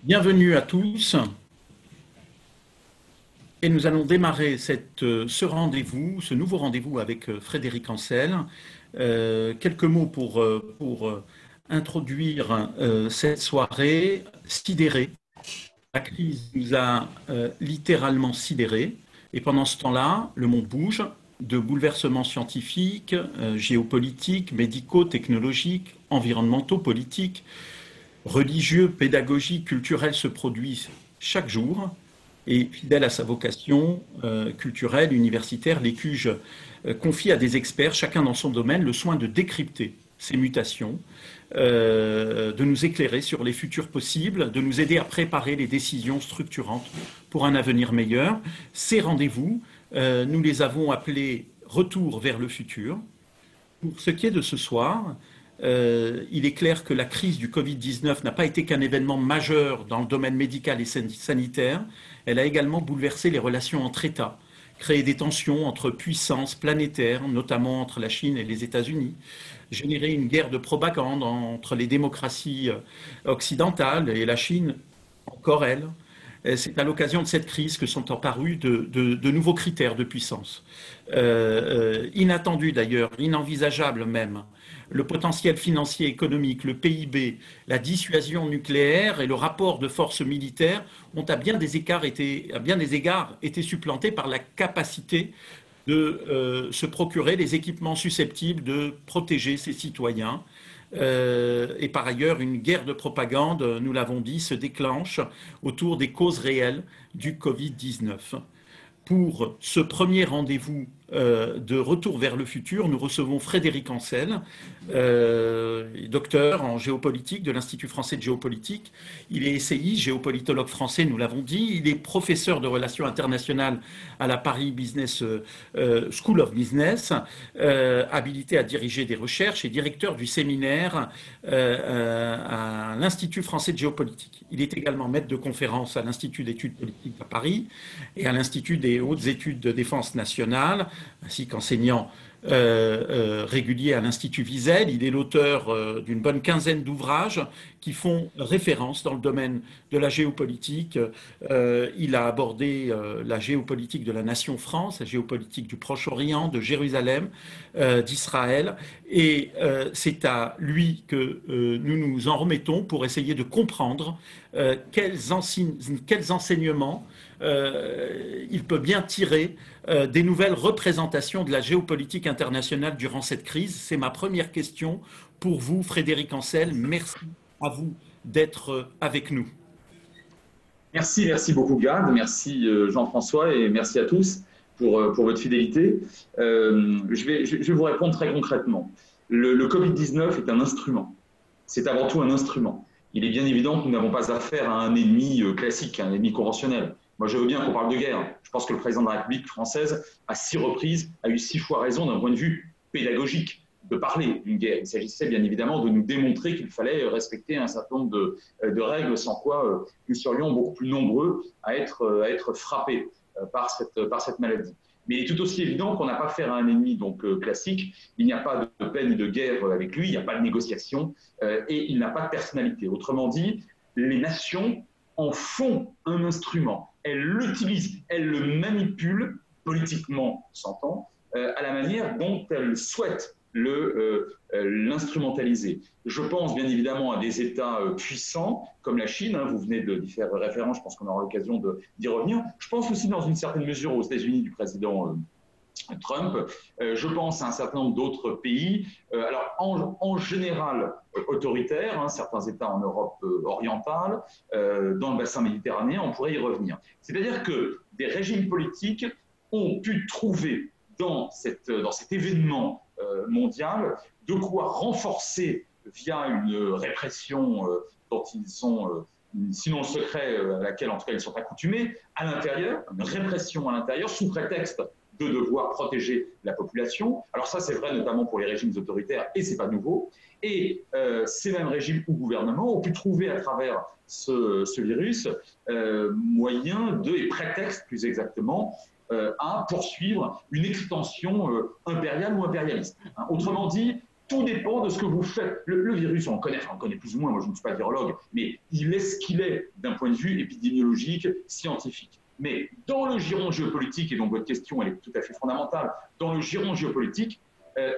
Bienvenue à tous et nous allons démarrer ce nouveau rendez-vous avec Frédéric Ancel. Quelques mots pour introduire cette soirée sidérée. La crise nous a littéralement sidérés et pendant ce temps-là, le monde bouge de bouleversements scientifiques, géopolitiques, médicaux, technologiques, environnementaux, politiques, religieux, pédagogiques, culturels se produisent chaque jour et fidèle à sa vocation culturelle, universitaire, l'ECUJ confie à des experts, chacun dans son domaine, le soin de décrypter ces mutations, de nous éclairer sur les futurs possibles, de nous aider à préparer les décisions structurantes pour un avenir meilleur. Ces rendez-vous, nous les avons appelés Retour vers le futur. Pour ce qui est de ce soir, il est clair que la crise du Covid-19 n'a pas été qu'un événement majeur dans le domaine médical et sanitaire, elle a également bouleversé les relations entre États, créé des tensions entre puissances planétaires, notamment entre la Chine et les États-Unis, généré une guerre de propagande entre les démocraties occidentales et la Chine, encore elle. C'est à l'occasion de cette crise que sont apparus de nouveaux critères de puissance. Inattendus d'ailleurs, inenvisageables même. Le potentiel financier économique, le PIB, la dissuasion nucléaire et le rapport de force militaire ont à bien des égards été supplantés par la capacité de se procurer des équipements susceptibles de protéger ses citoyens. Et par ailleurs, une guerre de propagande, nous l'avons dit, se déclenche autour des causes réelles du Covid-19. Pour ce premier rendez-vous de Retour vers le futur, nous recevons Frédéric Ancel, docteur en géopolitique de l'Institut français de géopolitique. Il est essayiste, géopolitologue français, nous l'avons dit. Il est professeur de relations internationales à la Paris Business School of Business, habilité à diriger des recherches et directeur du séminaire à l'Institut français de géopolitique. Il est également maître de conférences à l'Institut d'études politiques à Paris et à l'Institut des hautes études de défense nationale, ainsi qu'enseignant régulier à l'Institut Wiesel. Il est l'auteur d'une bonne quinzaine d'ouvrages qui font référence dans le domaine de la géopolitique. Il a abordé la géopolitique de la nation France, la géopolitique du Proche-Orient, de Jérusalem, d'Israël. Et c'est à lui que nous nous en remettons pour essayer de comprendre quels enseignements il peut bien tirer des nouvelles représentations de la géopolitique internationale durant cette crise. C'est ma première question pour vous, Frédéric Ancel. Merci à vous d'être avec nous. Merci beaucoup Gad, merci Jean-François et merci à tous pour votre fidélité. Je vais vous répondre très concrètement. Le Covid-19 est un instrument, c'est avant tout un instrument. Il est bien évident que nous n'avons pas affaire à un ennemi classique, un ennemi conventionnel. Moi, je veux bien qu'on parle de guerre. Je pense que le président de la République française, à 6 reprises, a eu 6 fois raison d'un point de vue pédagogique de parler d'une guerre. Il s'agissait bien évidemment de nous démontrer qu'il fallait respecter un certain nombre de règles, sans quoi nous serions beaucoup plus nombreux à être frappés par cette maladie. Mais il est tout aussi évident qu'on n'a pas affaire à un ennemi classique. Il n'y a pas de paix ni de guerre avec lui, il n'y a pas de négociation et il n'a pas de personnalité. Autrement dit, les nations en font un instrument. Elles l'utilisent, elles le manipulent politiquement, s'entend, à la manière dont elles souhaitent l'instrumentaliser. Je pense bien évidemment à des États puissants comme la Chine, vous venez d'y faire référence, je pense qu'on aura l'occasion d'y revenir. Je pense aussi dans une certaine mesure aux États-Unis du président Trump. Je pense à un certain nombre d'autres pays, alors en général autoritaires, certains États en Europe orientale, dans le bassin méditerranéen, on pourrait y revenir. C'est-à-dire que des régimes politiques ont pu trouver dans cet événement mondial de quoi renforcer via une répression dont ils sont sinon le secret à laquelle en tout cas ils sont accoutumés, à l'intérieur, une répression à l'intérieur sous prétexte de devoir protéger la population. Alors ça, c'est vrai notamment pour les régimes autoritaires, et c'est pas nouveau. Et ces mêmes régimes ou gouvernements ont pu trouver à travers ce virus moyen et prétexte plus exactement, à poursuivre une extension impériale ou impérialiste. Autrement dit, Tout dépend de ce que vous faites. Le virus, on le connaît plus ou moins, moi je ne suis pas virologue, mais il est ce qu'il est d'un point de vue épidémiologique, scientifique. Mais dans le giron géopolitique, et donc votre question elle est tout à fait fondamentale, dans le giron géopolitique,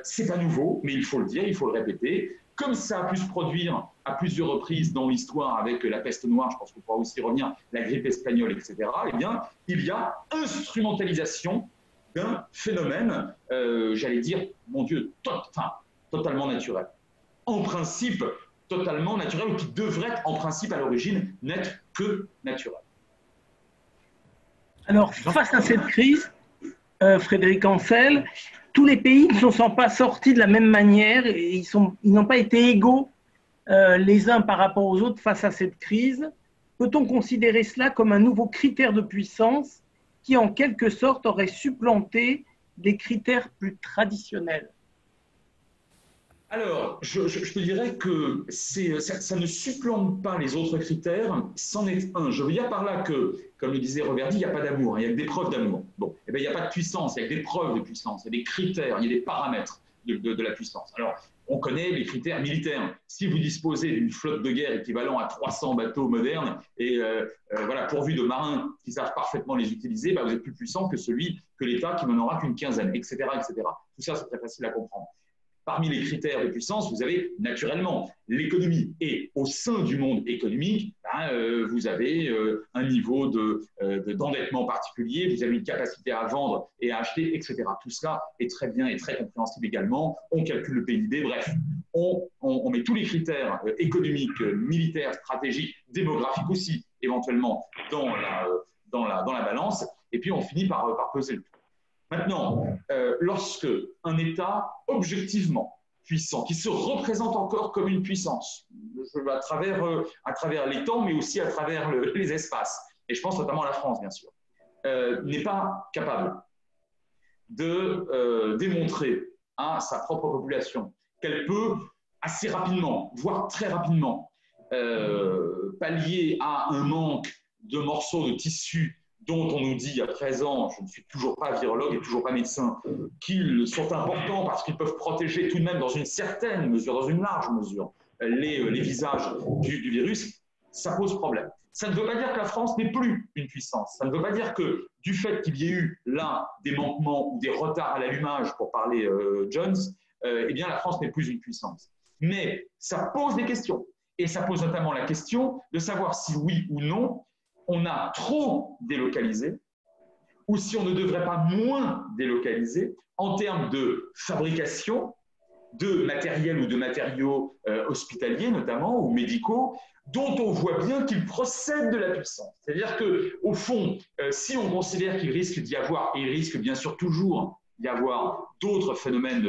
c'est pas nouveau, mais il faut le dire, il faut le répéter. Comme ça a pu se produire à plusieurs reprises dans l'histoire avec la peste noire, je pense qu'on pourra aussi revenir, la grippe espagnole, etc., eh bien, il y a instrumentalisation d'un phénomène, j'allais dire, mon Dieu, totalement naturel. En principe, totalement naturel, ou qui devrait être en principe à l'origine n'être que naturel. Alors, face à cette crise, Frédéric Ancel, tous les pays ne sont pas sortis de la même manière et ils n'ont pas été égaux les uns par rapport aux autres face à cette crise. Peut-on considérer cela comme un nouveau critère de puissance qui, en quelque sorte, aurait supplanté des critères plus traditionnels? Alors, je te dirais que ça ne supplante pas les autres critères, c'en est un. Je veux dire par là que, comme le disait Roverdi, il n'y a pas d'amour, il y a que des preuves d'amour. Bon, eh bien, il n'y a pas de puissance, il y a que des preuves de puissance, il y a des critères, il y a des paramètres de la puissance. Alors, on connaît les critères militaires. Si vous disposez d'une flotte de guerre équivalent à 300 bateaux modernes et voilà, pourvu de marins qui savent parfaitement les utiliser, bah, vous êtes plus puissant que l'État qui n'en aura qu'une quinzaine, etc., etc. Tout ça, c'est très facile à comprendre. Parmi les critères de puissance, vous avez naturellement l'économie. Et au sein du monde économique, vous avez un niveau d'endettement particulier, vous avez une capacité à vendre et à acheter, etc. Tout cela est très bien et très compréhensible également. On calcule le PIB, bref, on met tous les critères économiques, militaires, stratégiques, démographiques aussi, éventuellement, dans la balance. Et puis, on finit par peser le tout. Maintenant, lorsque un État objectivement puissant, qui se représente encore comme une puissance, à travers les temps, mais aussi à travers les espaces, et je pense notamment à la France, bien sûr, n'est pas capable de démontrer à sa propre population qu'elle peut assez rapidement, voire très rapidement, pallier à un manque de morceaux de tissu dont on nous dit à présent, je ne suis toujours pas virologue et toujours pas médecin, qu'ils sont importants parce qu'ils peuvent protéger tout de même dans une certaine mesure, dans une large mesure, les visages du virus, ça pose problème. Ça ne veut pas dire que la France n'est plus une puissance. Ça ne veut pas dire que du fait qu'il y ait eu là des manquements ou des retards à l'allumage, pour parler Jones, eh bien la France n'est plus une puissance. Mais ça pose des questions. Et ça pose notamment la question de savoir si oui ou non, on a trop délocalisé ou si on ne devrait pas moins délocaliser en termes de fabrication de matériel ou de matériaux hospitaliers notamment ou médicaux dont on voit bien qu'ils procèdent de la puissance. C'est-à-dire qu'au fond, si on considère qu'il risque d'y avoir, et il risque bien sûr toujours d'y avoir d'autres phénomènes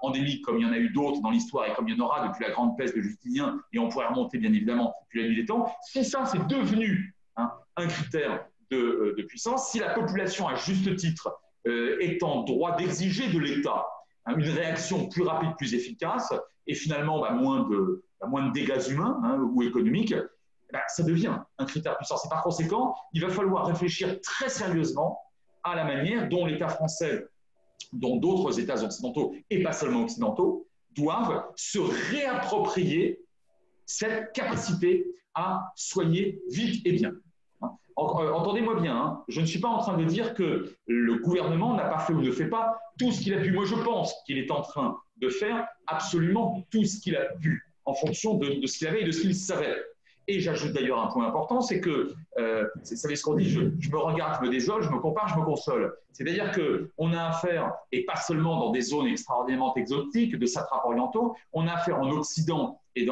endémiques comme il y en a eu d'autres dans l'histoire et comme il y en aura depuis la grande peste de Justinien, et on pourrait remonter bien évidemment depuis la nuit des temps, si ça c'est devenu un critère de puissance, si la population à juste titre est en droit d'exiger de l'État une réaction plus rapide, plus efficace, et finalement moins de dégâts humains ou économiques, ça devient un critère de puissance. Et par conséquent, il va falloir réfléchir très sérieusement à la manière dont l'État français, dont d'autres États occidentaux, et pas seulement occidentaux, doivent se réapproprier cette capacité à soigner vite et bien. Entendez-moi bien, je ne suis pas en train de dire que le gouvernement n'a pas fait ou ne fait pas tout ce qu'il a pu. Moi, je pense qu'il est en train de faire absolument tout ce qu'il a pu en fonction de ce qu'il avait et de ce qu'il savait. Et j'ajoute d'ailleurs un point important, c'est que, vous savez ce qu'on dit, je me regarde, je me désole, je me compare, je me console. C'est-à-dire qu'on a affaire, et pas seulement dans des zones extraordinairement exotiques, de satrapes orientaux, on a affaire en Occident et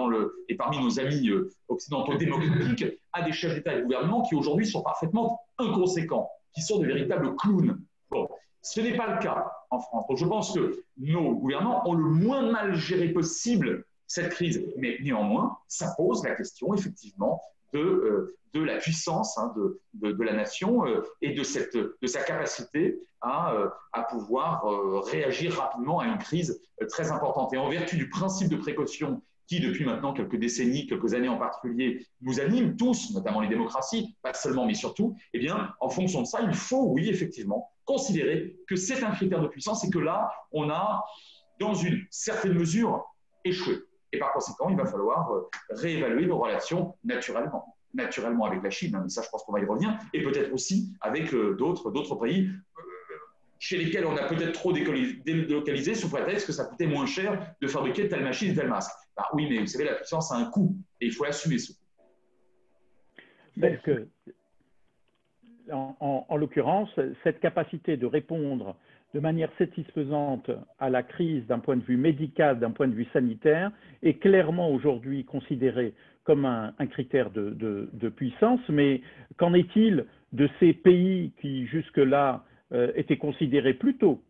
parmi nos amis occidentaux démocratiques à des chefs d'État et de gouvernement qui aujourd'hui sont parfaitement inconséquents, qui sont de véritables clowns. Bon, ce n'est pas le cas en France. Donc je pense que nos gouvernants ont le moins mal géré possible cette crise. Mais néanmoins, ça pose la question, effectivement, de la puissance de la nation et de sa capacité à pouvoir réagir rapidement à une crise très importante. Et en vertu du principe de précaution qui, depuis maintenant quelques décennies, quelques années en particulier, nous anime tous, notamment les démocraties, pas seulement, mais surtout, eh bien, en fonction de ça, il faut, oui, effectivement, considérer que c'est un critère de puissance et que là, on a dans une certaine mesure, échoué. Et par conséquent, il va falloir réévaluer nos relations naturellement avec la Chine, hein, mais ça, je pense qu'on va y revenir, et peut-être aussi avec d'autres pays chez lesquels on a peut-être trop délocalisé sous prétexte que ça coûtait moins cher de fabriquer telle machine, tel masque. Ben, oui, mais vous savez, la puissance a un coût, et il faut assumer ce coût. Parce que, en l'occurrence, cette capacité de répondre de manière satisfaisante à la crise d'un point de vue médical, d'un point de vue sanitaire, est clairement aujourd'hui considérée comme un critère de puissance. Mais qu'en est-il de ces pays qui jusque-là étaient considérés plutôt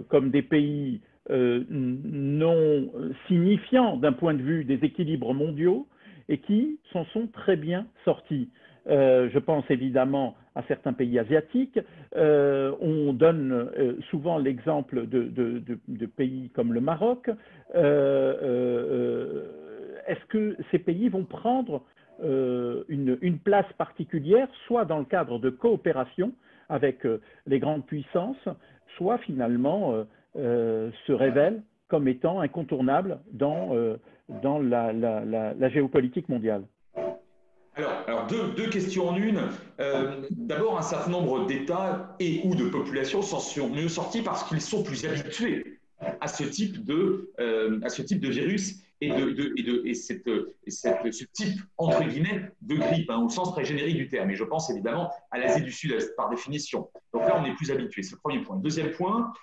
comme des pays non signifiants d'un point de vue des équilibres mondiaux et qui s'en sont très bien sortis? Je pense évidemment à certains pays asiatiques. On donne souvent l'exemple de pays comme le Maroc. Est-ce que ces pays vont prendre une place particulière, soit dans le cadre de coopération avec les grandes puissances, soit finalement se révèlent comme étant incontournables dans la géopolitique mondiale? Alors deux questions en une. D'abord, un certain nombre d'États et ou de populations s'en sont mieux sortis parce qu'ils sont plus habitués à ce type de virus et ce type, entre guillemets, de grippe, hein, au sens très générique du terme. Et je pense évidemment à l'Asie du Sud-Est, par définition. Donc là, on est plus habitué. C'est le premier point. Deuxième point,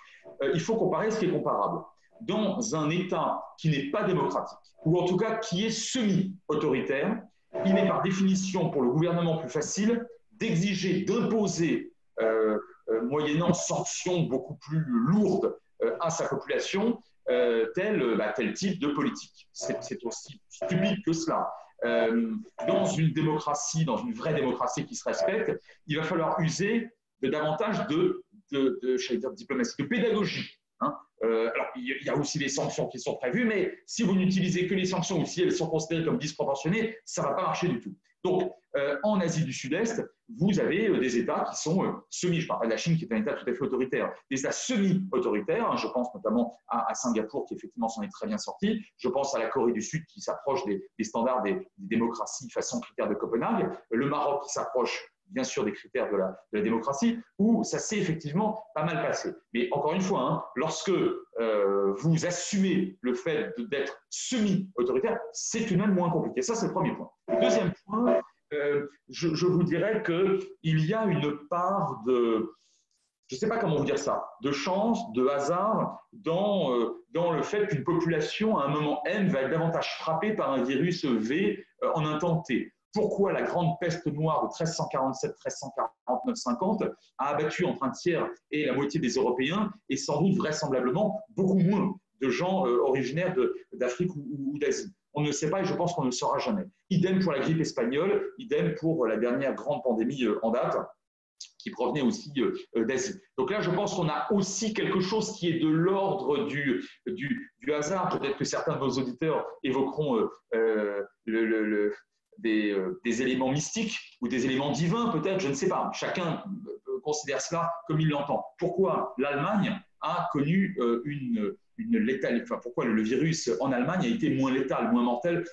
il faut comparer ce qui est comparable. Dans un État qui n'est pas démocratique, ou en tout cas qui est semi-autoritaire, il est par définition pour le gouvernement plus facile d'exiger, d'imposer, moyennant sanctions beaucoup plus lourdes à sa population, tel type de politique. C'est aussi stupide que cela. Dans une démocratie, dans une vraie démocratie qui se respecte, il va falloir user de davantage de diplomatie, de pédagogie. Hein. Alors, il y a aussi des sanctions qui sont prévues, mais si vous n'utilisez que les sanctions ou si elles sont considérées comme disproportionnées, ça ne va pas marcher du tout. Donc, en Asie du Sud-Est, vous avez des États qui sont je parle pas de la Chine qui est un État tout à fait autoritaire, des États semi-autoritaires, hein, je pense notamment à Singapour qui effectivement s'en est très bien sorti, je pense à la Corée du Sud qui s'approche des standards des démocraties façon critères de Copenhague, le Maroc qui s'approche bien sûr des critères de la démocratie, où ça s'est effectivement pas mal passé. Mais encore une fois, hein, lorsque vous assumez le fait d'être semi-autoritaire, c'est tout de même moins compliqué. Ça, c'est le premier point. Le deuxième point, je vous dirais qu'il y a une part de, je ne sais pas comment vous dire ça, de chance, de hasard dans le fait qu'une population, à un moment N, va être davantage frappée par un virus V en un temps T. Pourquoi la grande peste noire de 1347, 1349, 50 a abattu entre un tiers et la moitié des Européens et sans doute vraisemblablement beaucoup moins de gens originaires d'Afrique ou d'Asie? On ne le sait pas et je pense qu'on ne le saura jamais. Idem pour la grippe espagnole, idem pour la dernière grande pandémie en date qui provenait aussi d'Asie. Donc là, je pense qu'on a aussi quelque chose qui est de l'ordre du hasard. Peut-être que certains de vos auditeurs évoqueront des éléments mystiques ou des éléments divins, peut-être, je ne sais pas. Chacun considère cela comme il l'entend. Pourquoi l'Allemagne a connu une létale, enfin, pourquoi le virus en Allemagne a été moins létal, moins mortel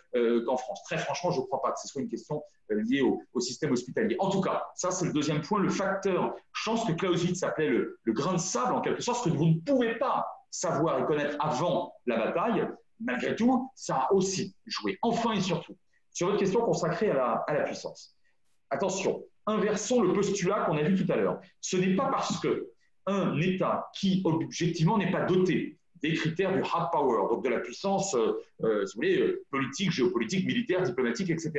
qu'en France? Très franchement, je ne crois pas que ce soit une question liée au système hospitalier. En tout cas, ça c'est le deuxième point, le facteur chance que Clausewitz appelait le grain de sable, en quelque sorte, que vous ne pouvez pas savoir et connaître avant la bataille. Malgré tout, ça a aussi joué. Enfin et surtout, sur votre question consacrée à la puissance. Attention, inversons le postulat qu'on a vu tout à l'heure. Ce n'est pas parce qu'un État qui, objectivement, n'est pas doté des critères du hard power, donc de la puissance si vous voulez, politique, géopolitique, militaire, diplomatique, etc.,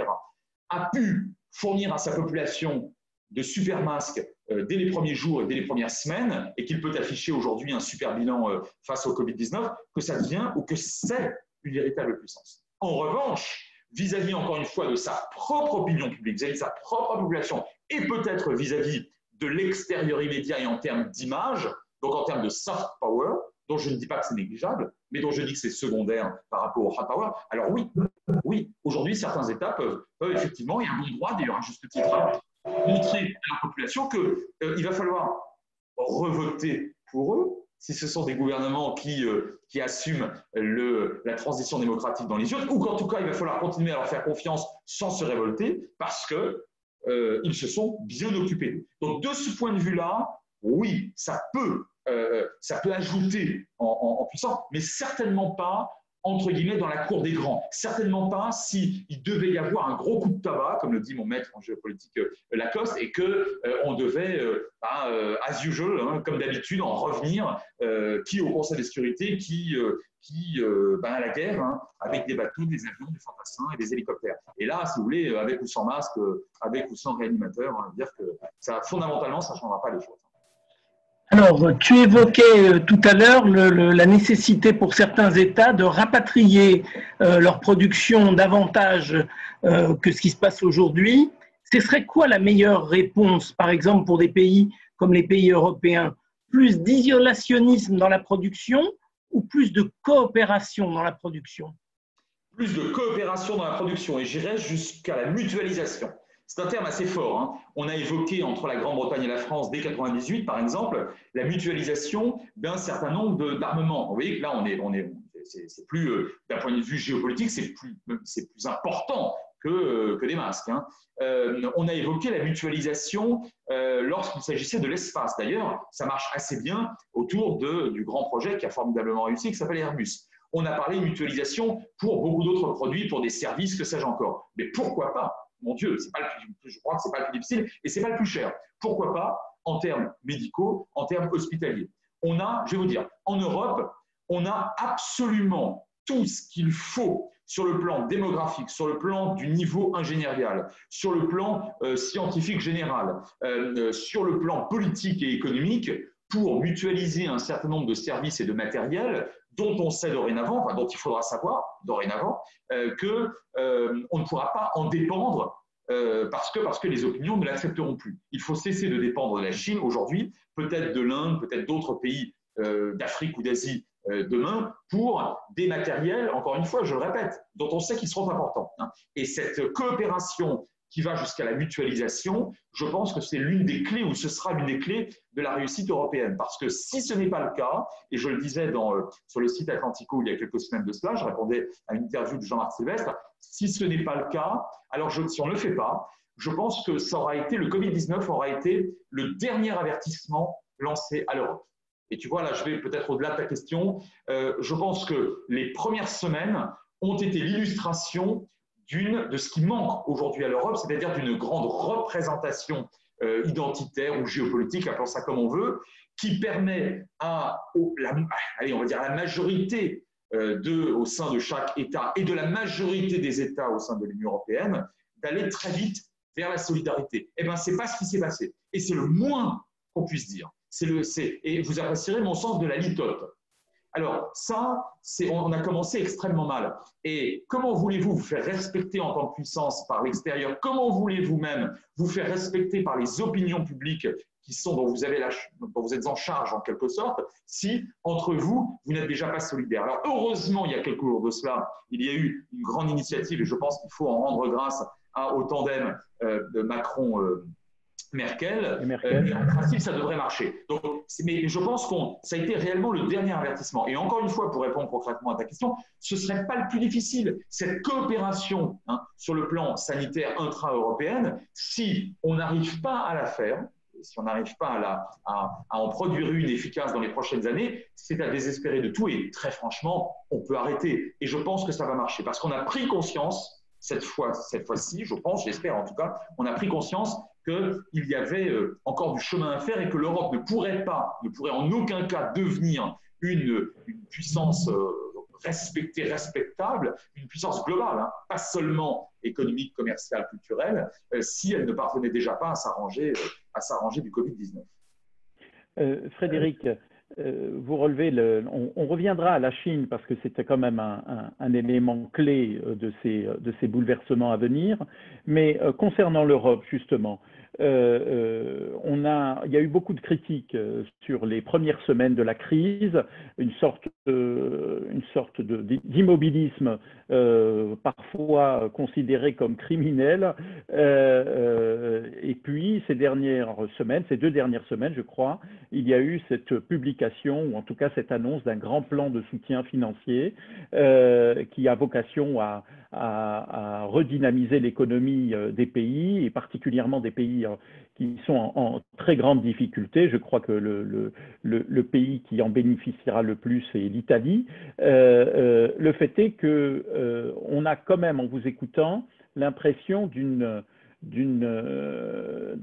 a pu fournir à sa population de super masques dès les premiers jours et dès les premières semaines, et qu'il peut afficher aujourd'hui un super bilan face au Covid-19, que ça devient ou que c'est une véritable puissance. En revanche, vis-à-vis, encore une fois, de sa propre opinion publique, vis-à-vis de sa propre population, et peut-être vis-à-vis de l'extérieur immédiat et en termes d'image, donc en termes de soft power, dont je ne dis pas que c'est négligeable, mais dont je dis que c'est secondaire par rapport au hard power. Alors oui, aujourd'hui, certains États peuvent effectivement, et à bon droit, d'ailleurs à juste titre, montrer à la population qu'il va falloir revoter pour eux, si ce sont des gouvernements qui assument la transition démocratique dans les urnes, ou qu'en tout cas, il va falloir continuer à leur faire confiance sans se révolter, parce qu'ils se sont bien occupés. Donc, de ce point de vue-là, oui, ça peut ajouter en puissance, mais certainement pas entre guillemets dans la cour des grands. Certainement pas s'il devait y avoir un gros coup de tabac, comme le dit mon maître en géopolitique Lacoste, et qu'on devait, as usual, hein, comme d'habitude, en revenir, qui au Conseil de sécurité, qui à la guerre, hein, avec des bateaux, des avions, des fantassins et des hélicoptères. Et là, si vous voulez, avec ou sans masque, avec ou sans réanimateur, on va dire que fondamentalement, ça ne changera pas les choses. Alors, tu évoquais tout à l'heure la nécessité pour certains États de rapatrier leur production davantage que ce qui se passe aujourd'hui. Ce serait quoi la meilleure réponse, par exemple, pour des pays comme les pays européens? Plus d'isolationnisme dans la production ou plus de coopération dans la production? Plus de coopération dans la production, et j'irais jusqu'à la mutualisation. C'est un terme assez fort. Hein. On a évoqué entre la Grande-Bretagne et la France dès 1998, par exemple, la mutualisation d'un certain nombre d'armements. Vous voyez que là, c'est plus, d'un point de vue géopolitique, c'est plus important que des masques. Hein. On a évoqué la mutualisation lorsqu'il s'agissait de l'espace. D'ailleurs, ça marche assez bien autour du grand projet qui a formidablement réussi, qui s'appelle Airbus. On a parlé de mutualisation pour beaucoup d'autres produits, pour des services, que sais-je encore. Mais pourquoi pas? Mon Dieu, je crois que ce n'est pas le plus difficile et ce n'est pas le plus cher. Pourquoi pas en termes médicaux, en termes hospitaliers? Je vais vous dire, en Europe, on a absolument tout ce qu'il faut sur le plan démographique, sur le plan du niveau ingénierial, sur le plan scientifique général, sur le plan politique et économique pour mutualiser un certain nombre de services et de matériel dont on sait dorénavant, dont il faudra savoir dorénavant, qu'on ne pourra pas en dépendre parce que les opinions ne l'accepteront plus. Il faut cesser de dépendre de la Chine aujourd'hui, peut-être de l'Inde, peut-être d'autres pays d'Afrique ou d'Asie demain, pour des matériels, encore une fois, je le répète, dont on sait qu'ils seront importants. Hein. Et cette coopération qui va jusqu'à la mutualisation, je pense que c'est l'une des clés, ou ce sera l'une des clés de la réussite européenne. Parce que si ce n'est pas le cas, et je le disais sur le site Atlantico il y a quelques semaines de cela, je répondais à une interview de Jean-Marc Sylvestre, si ce n'est pas le cas, alors si on ne le fait pas, je pense que le Covid-19 aura été le dernier avertissement lancé à l'Europe. Et tu vois, là, je vais peut-être au-delà de ta question, je pense que les premières semaines ont été l'illustration de ce qui manque aujourd'hui à l'Europe, c'est-à-dire d'une grande représentation identitaire ou géopolitique, appelons ça comme on veut, qui permet on va dire à la majorité au sein de chaque État et de la majorité des États au sein de l'Union européenne d'aller très vite vers la solidarité. Eh bien, ce n'est pas ce qui s'est passé. Et c'est le moins qu'on puisse dire. Et vous apprécierez mon sens de la litote. Alors, ça, on a commencé extrêmement mal. Et comment voulez-vous vous faire respecter en tant que puissance par l'extérieur? Comment voulez-vous même vous faire respecter par les opinions publiques dont vous êtes en charge en quelque sorte, si entre vous n'êtes déjà pas solidaires? Alors, heureusement, il y a quelques jours de cela, il y a eu une grande initiative et je pense qu'il faut en rendre grâce au tandem de Macron-Merkel. Mais en principe, ça devrait marcher. Donc, mais je pense que ça a été réellement le dernier avertissement. Et encore une fois, pour répondre concrètement à ta question, ce ne serait pas le plus difficile. Cette coopération sur le plan sanitaire intra-européenne, si on n'arrive pas à la faire, si on n'arrive pas à en produire une efficace dans les prochaines années, c'est à désespérer de tout. Et très franchement, on peut arrêter. Et je pense que ça va marcher parce qu'on a pris conscience, cette fois-ci, je pense, j'espère en tout cas, on a pris conscience qu'il y avait encore du chemin à faire et que l'Europe ne pourrait en aucun cas devenir une puissance respectable, une puissance globale, pas seulement économique, commerciale, culturelle, si elle ne parvenait déjà pas à s'arranger du Covid-19. Frédéric, vous relevez, on reviendra à la Chine parce que c'était quand même un élément clé de ces bouleversements à venir, mais concernant l'Europe justement, il y a eu beaucoup de critiques sur les premières semaines de la crise, une sorte d'immobilisme parfois considéré comme criminel, et Et puis, ces 2 dernières semaines, je crois, il y a eu cette publication, ou en tout cas cette annonce d'un grand plan de soutien financier qui a vocation à redynamiser l'économie des pays, et particulièrement des pays qui sont en très grande difficulté. Je crois que le pays qui en bénéficiera le plus est l'Italie. Le fait est qu'on a quand même, en vous écoutant, l'impression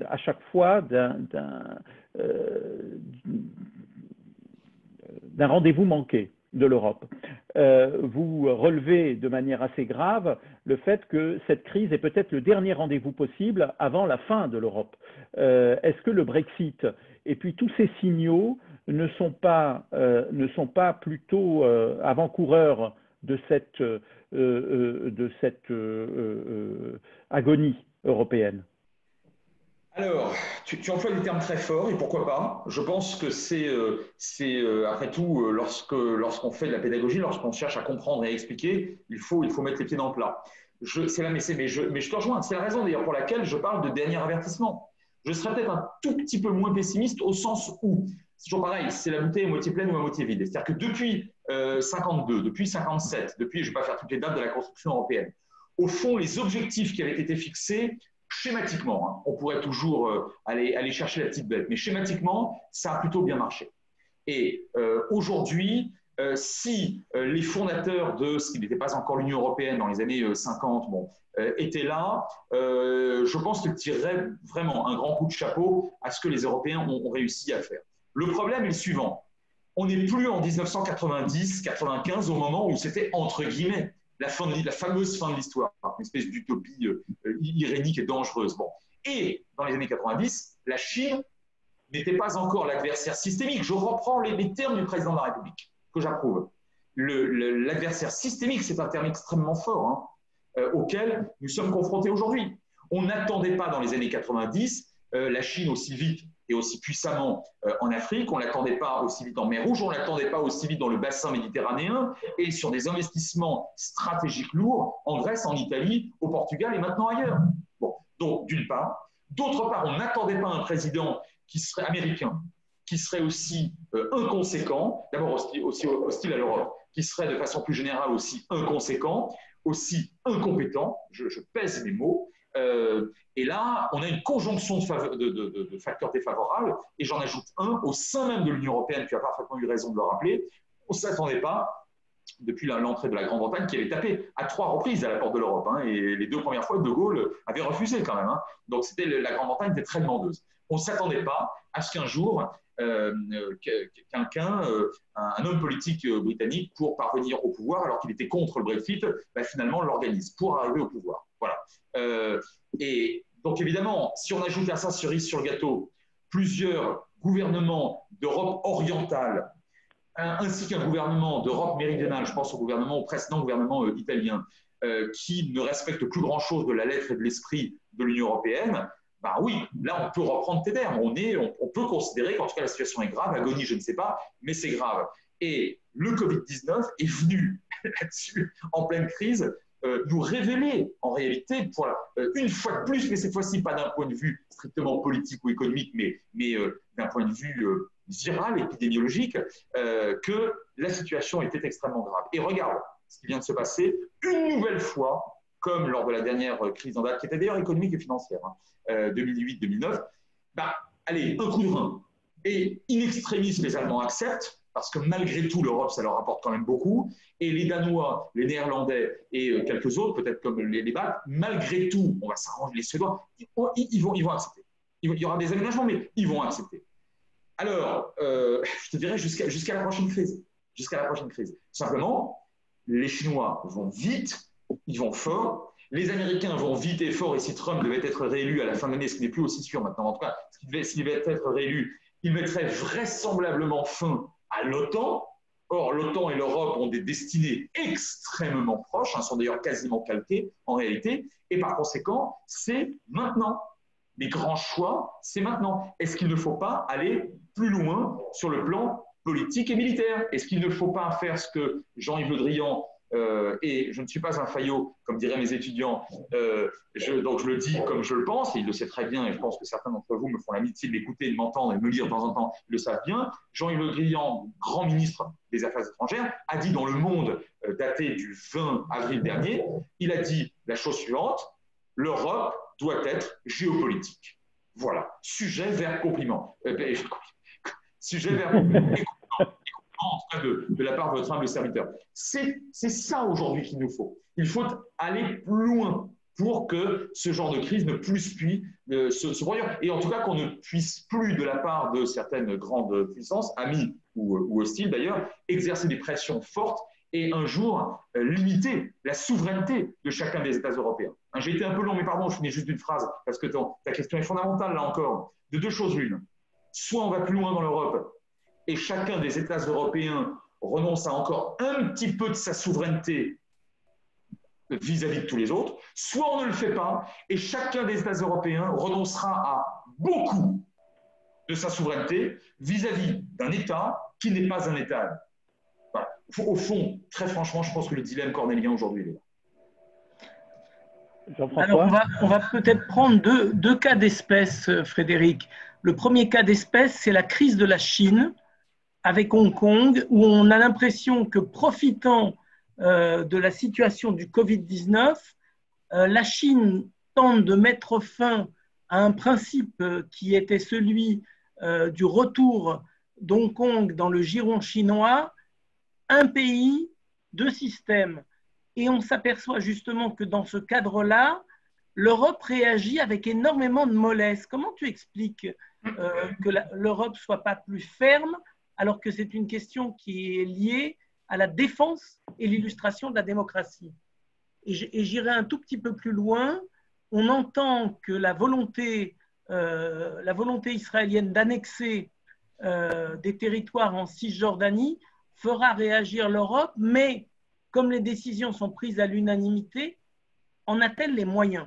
à chaque fois d'un rendez-vous manqué de l'Europe. Vous relevez de manière assez grave le fait que cette crise est peut-être le dernier rendez-vous possible avant la fin de l'Europe. Est-ce que le Brexit et puis tous ces signaux ne sont pas plutôt avant-coureurs de cette agonie européenne? Alors, tu emploies des termes très forts, et pourquoi pas? Je pense que c'est après tout, lorsqu'on fait de la pédagogie, lorsqu'on cherche à comprendre et à expliquer, il faut mettre les pieds dans le plat. Mais je te rejoins. C'est la raison d'ailleurs pour laquelle je parle de dernier avertissement. Je serais peut-être un tout petit peu moins pessimiste au sens où, c'est toujours pareil, c'est la bouteille à moitié pleine ou à moitié vide. C'est-à-dire que depuis 52, depuis 57, depuis, je ne vais pas faire toutes les dates de la construction européenne, au fond, les objectifs qui avaient été fixés, schématiquement, hein, on pourrait toujours aller chercher la petite bête, mais schématiquement, ça a plutôt bien marché. Et aujourd'hui, si les fondateurs de ce qui n'était pas encore l'Union européenne dans les années 50 étaient là, je pense qu'ils tireraient vraiment un grand coup de chapeau à ce que les Européens ont réussi à faire. Le problème est le suivant. On n'est plus en 1990-95 au moment où c'était entre guillemets la fameuse fin de l'histoire, une espèce d'utopie irénique et dangereuse. Bon. Et dans les années 90, la Chine n'était pas encore l'adversaire systémique. Je reprends les termes du président de la République, que j'approuve. L'adversaire systémique, c'est un terme extrêmement fort, auquel nous sommes confrontés aujourd'hui. On n'attendait pas dans les années 90 la Chine aussi vite et aussi puissamment en Afrique, on ne l'attendait pas aussi vite en mer Rouge, on ne l'attendait pas aussi vite dans le bassin méditerranéen et sur des investissements stratégiques lourds en Grèce, en Italie, au Portugal et maintenant ailleurs. Bon, donc d'une part. D'autre part, on n'attendait pas un président qui serait américain, qui serait aussi inconséquent, d'abord aussi hostile à l'Europe, qui serait de façon plus générale aussi inconséquent, aussi incompétent, je pèse mes mots. Et là, on a une conjonction de facteurs défavorables, et j'en ajoute un au sein même de l'Union européenne, tu as parfaitement eu raison de le rappeler, on ne s'attendait pas, depuis l'entrée de la Grande-Bretagne, qui avait tapé à 3 reprises à la porte de l'Europe, et les 2 premières fois, De Gaulle avait refusé quand même, donc la Grande-Bretagne était très demandeuse. On ne s'attendait pas à ce qu'un jour, quelqu'un, un homme politique britannique, pour parvenir au pouvoir, alors qu'il était contre le Brexit, finalement l'organise pour arriver au pouvoir. Voilà. Et donc évidemment, si on ajoute à ça cerise sur le gâteau, plusieurs gouvernements d'Europe orientale, ainsi qu'un gouvernement d'Europe méridionale, je pense au précédent gouvernement italien, qui ne respecte plus grand-chose de la lettre et de l'esprit de l'Union européenne, oui, là on peut reprendre tes termes. On peut considérer qu'en tout cas la situation est grave, agonie je ne sais pas, mais c'est grave. Et le Covid-19 est venu là-dessus, en pleine crise, nous révéler en réalité, une fois de plus, mais cette fois-ci pas d'un point de vue strictement politique ou économique, mais d'un point de vue viral, épidémiologique, que la situation était extrêmement grave. Et regarde ce qui vient de se passer, une nouvelle fois, comme lors de la dernière crise en date, qui était d'ailleurs économique et financière, 2008-2009, allez, un coup de rein. Et in extremis, les Allemands acceptent, parce que malgré tout, l'Europe, ça leur apporte quand même beaucoup. Et les Danois, les Néerlandais et quelques autres, peut-être comme les Baltes, malgré tout, on va s'arranger, les Suédois, ils vont accepter. Il y aura des aménagements, mais ils vont accepter. Alors, je te dirais jusqu'à la prochaine crise. Jusqu'à la prochaine crise. Simplement, les Chinois vont vite, ils vont fort. Les Américains vont vite et fort, et si Trump devait être réélu à la fin de l'année, ce qui n'est plus aussi sûr maintenant, en tout cas, s'il devait être réélu, il mettrait vraisemblablement fin à l'OTAN. Or, l'OTAN et l'Europe ont des destinées extrêmement proches, sont d'ailleurs quasiment calquées en réalité, et par conséquent, c'est maintenant. Les grands choix, c'est maintenant. Est-ce qu'il ne faut pas aller plus loin sur le plan politique et militaire? Est-ce qu'il ne faut pas faire ce que Jean-Yves Le Drian et je ne suis pas un faillot, comme diraient mes étudiants, donc je le dis comme je le pense, et il le sait très bien, et je pense que certains d'entre vous me font l'amitié de l'écouter, de m'entendre et de me lire de temps en temps, ils le savent bien. Jean-Yves Le Drian, grand ministre des Affaires étrangères, a dit dans Le Monde, daté du 20 avril dernier, il a dit la chose suivante: l'Europe doit être géopolitique. Voilà, sujet, verbe, compliment. Sujet, verbe, compliment. En tout cas de la part de votre humble serviteur. C'est ça aujourd'hui qu'il nous faut. Il faut aller plus loin pour que ce genre de crise ne puisse plus se produire. Et en tout cas qu'on ne puisse plus, de la part de certaines grandes puissances, amies ou hostiles d'ailleurs, exercer des pressions fortes et un jour limiter la souveraineté de chacun des États européens. J'ai été un peu long, mais pardon, je finis juste d'une phrase, parce que ta question est fondamentale là encore. De deux choses l'une. Soit on va plus loin dans l'Europe, et chacun des États européens renonce à encore un petit peu de sa souveraineté vis-à-vis de tous les autres, soit on ne le fait pas, et chacun des États européens renoncera à beaucoup de sa souveraineté vis-à-vis d'un État qui n'est pas un État. Voilà. Au fond, très franchement, je pense que le dilemme cornélien aujourd'hui est là. Alors, on va peut-être prendre deux cas d'espèce, Frédéric. Le premier cas d'espèce, c'est la crise de la Chine avec Hong Kong, où on a l'impression que, profitant de la situation du Covid-19, la Chine tente de mettre fin à un principe qui était celui du retour d'Hong Kong dans le giron chinois, un pays, deux systèmes. Et on s'aperçoit justement que dans ce cadre-là, l'Europe réagit avec énormément de mollesse. Comment tu expliques que l'Europe ne soit pas plus ferme, alors que c'est une question qui est liée à la défense et l'illustration de la démocratie? Et j'irai un tout petit peu plus loin. On entend que la volonté israélienne d'annexer des territoires en Cisjordanie fera réagir l'Europe, mais comme les décisions sont prises à l'unanimité, en a-t-elle les moyens?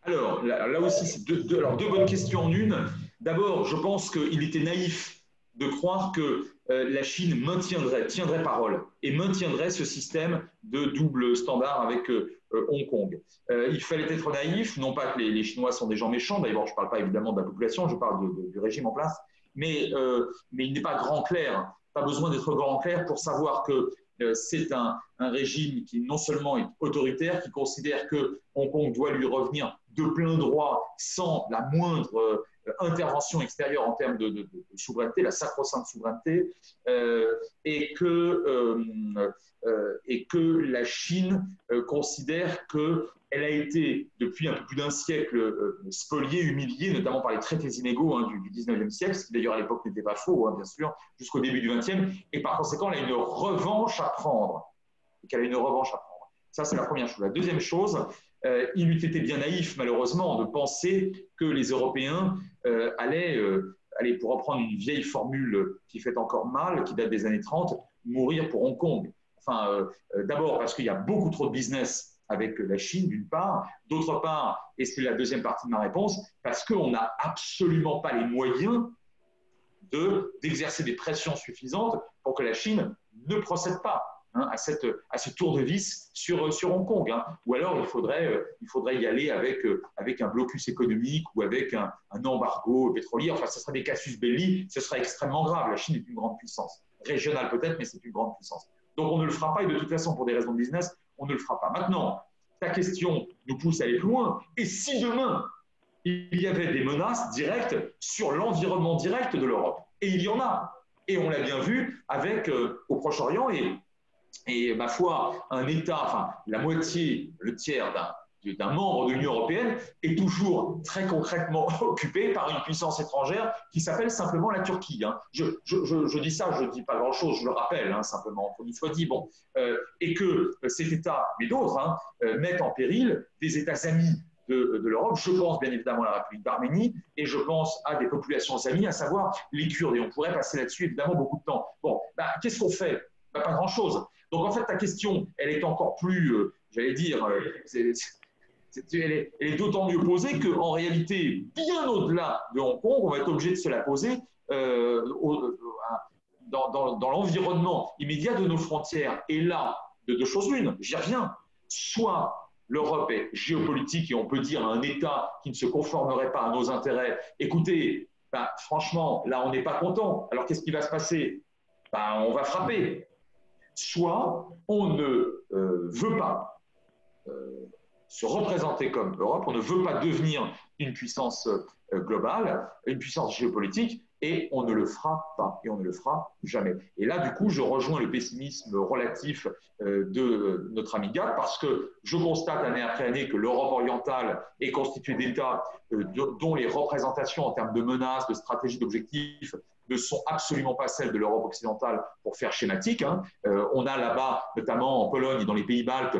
Alors, là aussi, c'est deux bonnes questions en une. D'abord, je pense qu'il était naïf de croire que la Chine tiendrait parole et maintiendrait ce système de double standard avec Hong Kong. Il fallait être naïf, non pas que les Chinois sont des gens méchants, d'ailleurs je ne parle pas évidemment de la population, je parle du régime en place, mais il n'est pas grand clair, pas besoin d'être grand clair pour savoir que c'est un régime qui non seulement est autoritaire, qui considère que Hong Kong doit lui revenir de plein droit sans la moindre intervention extérieure en termes de souveraineté, la sacro-sainte souveraineté, et que la Chine considère qu'elle a été, depuis un peu plus d'un siècle, spoliée, humiliée, notamment par les traités inégaux du 19e siècle, ce qui d'ailleurs à l'époque n'était pas faux, bien sûr, jusqu'au début du 20e, et par conséquent, elle a une revanche à prendre. Ça, c'est la première chose. La deuxième chose, il eût été bien naïf, malheureusement, de penser que les Européens allaient, pour reprendre une vieille formule qui fait encore mal, qui date des années 30, mourir pour Hong Kong. Enfin, d'abord parce qu'il y a beaucoup trop de business avec la Chine, d'une part. D'autre part, et c'est la deuxième partie de ma réponse, parce qu'on n'a absolument pas les moyens d'exercer des pressions suffisantes pour que la Chine ne procède pas à ce tour de vis sur Hong Kong. Ou alors, il faudrait y aller avec un blocus économique ou avec un embargo pétrolier. Enfin, ce serait des casus belli, ce serait extrêmement grave. La Chine est une grande puissance. Régionale peut-être, mais c'est une grande puissance. Donc, on ne le fera pas et de toute façon, pour des raisons de business, on ne le fera pas. Maintenant, ta question nous pousse à aller plus loin. Et si demain, il y avait des menaces directes sur l'environnement direct de l'Europe? Et il y en a. Et on l'a bien vu au Proche-Orient et ma foi, un État, enfin la moitié, le tiers d'un membre de l'Union européenne est toujours très concrètement occupé par une puissance étrangère qui s'appelle simplement la Turquie. Je dis ça, je ne dis pas grand-chose, je le rappelle, simplement, pour qu'il soit dit. Bon, et que cet État, mais d'autres, mettent en péril des États amis de l'Europe. Je pense bien évidemment à la République d'Arménie et je pense à des populations amies, à savoir les Kurdes. Et on pourrait passer là-dessus évidemment beaucoup de temps. Bon, qu'est-ce qu'on fait? Pas grand-chose. Donc en fait, ta question, elle est encore plus, j'allais dire, elle est d'autant mieux posée qu'en réalité, bien au-delà de Hong Kong, on va être obligé de se la poser dans l'environnement immédiat de nos frontières. Et là, de deux choses l'une, j'y reviens. Soit l'Europe est géopolitique et on peut dire à un État qui ne se conformerait pas à nos intérêts, écoutez, franchement, là, on n'est pas content. Alors, qu'est-ce qui va se passer? On va frapper. Soit on ne veut pas se représenter comme Europe, on ne veut pas devenir une puissance globale, une puissance géopolitique, et on ne le fera pas, et on ne le fera jamais. Et là, du coup, je rejoins le pessimisme relatif de notre ami Gad, parce que je constate année après année que l'Europe orientale est constituée d'États dont les représentations en termes de menaces, de stratégies, d'objectifs ne sont absolument pas celles de l'Europe occidentale, pour faire schématique. On a là-bas, notamment en Pologne et dans les pays baltes,